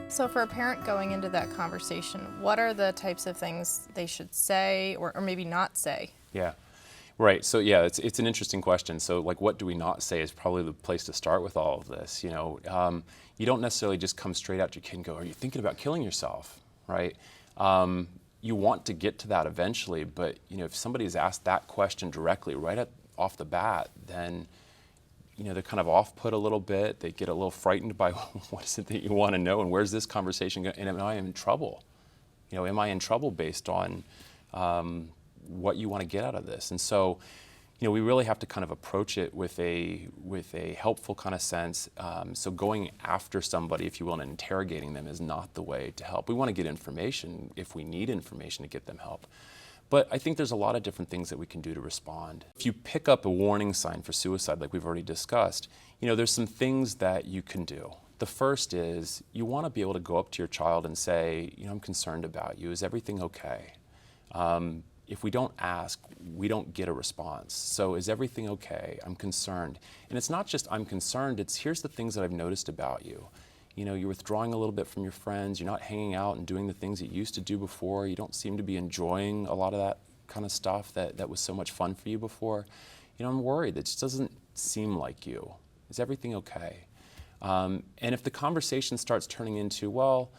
So for a parent going into that conversation, what are the types of things they should say or maybe not say? Yeah. Right. So yeah, it's an interesting question. So like, what do we not say is probably the place to start with all of this. You don't necessarily just come straight out to your kid and go, "Are you thinking about killing yourself?" Right? You want to get to that eventually, but if somebody is asked that question directly off the bat, then they're kind of off-put a little bit. They get a little frightened by what is it that you want to know, and where's this conversation going? And am I in trouble? Am I in trouble based on what you want to get out of this? And so, we really have to kind of approach it with a helpful kind of sense. So going after somebody, if you will, and interrogating them is not the way to help. We want to get information if we need information to get them help. But I think there's a lot of different things that we can do to respond. If you pick up a warning sign for suicide, like we've already discussed, there's some things that you can do. The first is you want to be able to go up to your child and say, I'm concerned about you. Is everything okay? If we don't ask, we don't get a response. So is everything okay? I'm concerned. And it's not just I'm concerned, it's here's the things that I've noticed about you. You're withdrawing a little bit from your friends, you're not hanging out and doing the things that you used to do before, you don't seem to be enjoying a lot of that kind of stuff that was so much fun for you before. I'm worried, it just doesn't seem like you. Is everything okay? And if the conversation starts turning into, well,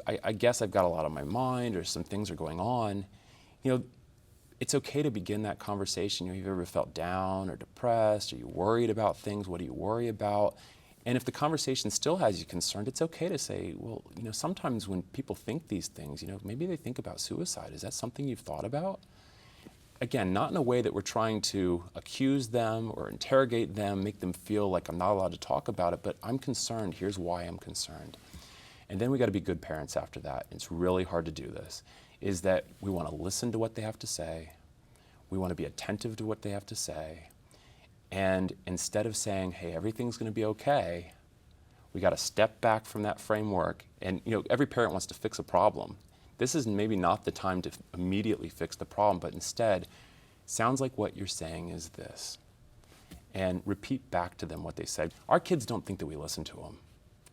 I guess I've got a lot on my mind or some things are going on, it's okay to begin that conversation. Have you ever felt down or depressed? Are you worried about things? What do you worry about? And if the conversation still has you concerned, it's okay to say, well, sometimes when people think these things, maybe they think about suicide. Is that something you've thought about? Again, not in a way that we're trying to accuse them or interrogate them, make them feel like I'm not allowed to talk about it, but I'm concerned. Here's why I'm concerned. And then we got to be good parents after that. It's really hard to do this, is that we want to listen to what they have to say. We want to be attentive to what they have to say. And instead of saying, hey, everything's going to be okay, we got to step back from that framework. And every parent wants to fix a problem. This is maybe not the time to immediately fix the problem, but instead, sounds like what you're saying is this. And repeat back to them what they said. Our kids don't think that we listen to them.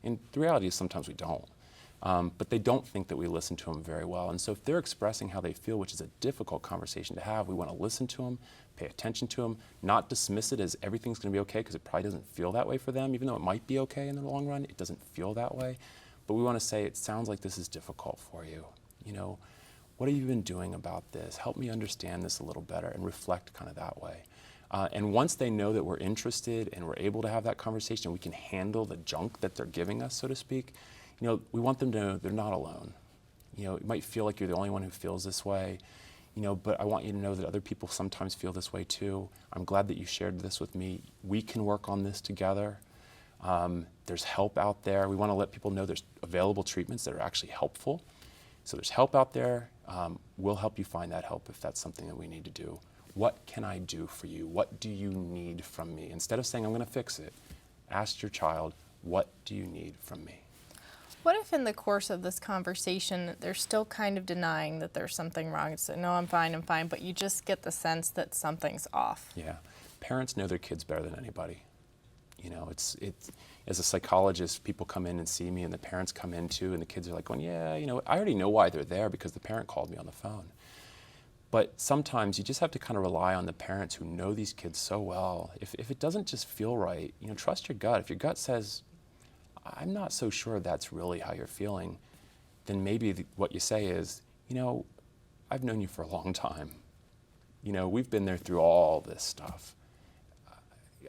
And the reality is sometimes we don't. But they don't think that we listen to them very well. And so if they're expressing how they feel, which is a difficult conversation to have, we want to listen to them, pay attention to them, not dismiss it as everything's going to be okay, because it probably doesn't feel that way for them. Even though it might be okay in the long run, it doesn't feel that way. But we want to say, it sounds like this is difficult for you. What have you been doing about this? Help me understand this a little better, and reflect kind of that way. And once they know that we're interested and we're able to have that conversation, we can handle the junk that they're giving us, so to speak, we want them to know they're not alone. It might feel like you're the only one who feels this way, but I want you to know that other people sometimes feel this way too. I'm glad that you shared this with me. We can work on this together. There's help out there. We want to let people know there's available treatments that are actually helpful. So there's help out there. We'll help you find that help if that's something that we need to do. What can I do for you? What do you need from me? Instead of saying, I'm going to fix it, ask your child, what do you need from me? What if in the course of this conversation, they're still kind of denying that there's something wrong? It's no, I'm fine, but you just get the sense that something's off. Yeah. Parents know their kids better than anybody. It's as a psychologist, people come in and see me, and the parents come in too, and the kids are like going, yeah, I already know why they're there because the parent called me on the phone. But sometimes you just have to kind of rely on the parents who know these kids so well. If it doesn't just feel right, trust your gut. If your gut says, I'm not so sure that's really how you're feeling, then maybe what you say is, I've known you for a long time. We've been there through all this stuff.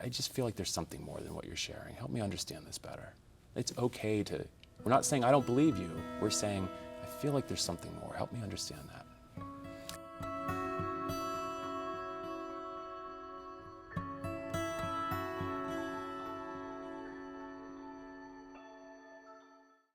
I just feel like there's something more than what you're sharing. Help me understand this better. It's okay we're not saying I don't believe you. We're saying, I feel like there's something more. Help me understand that.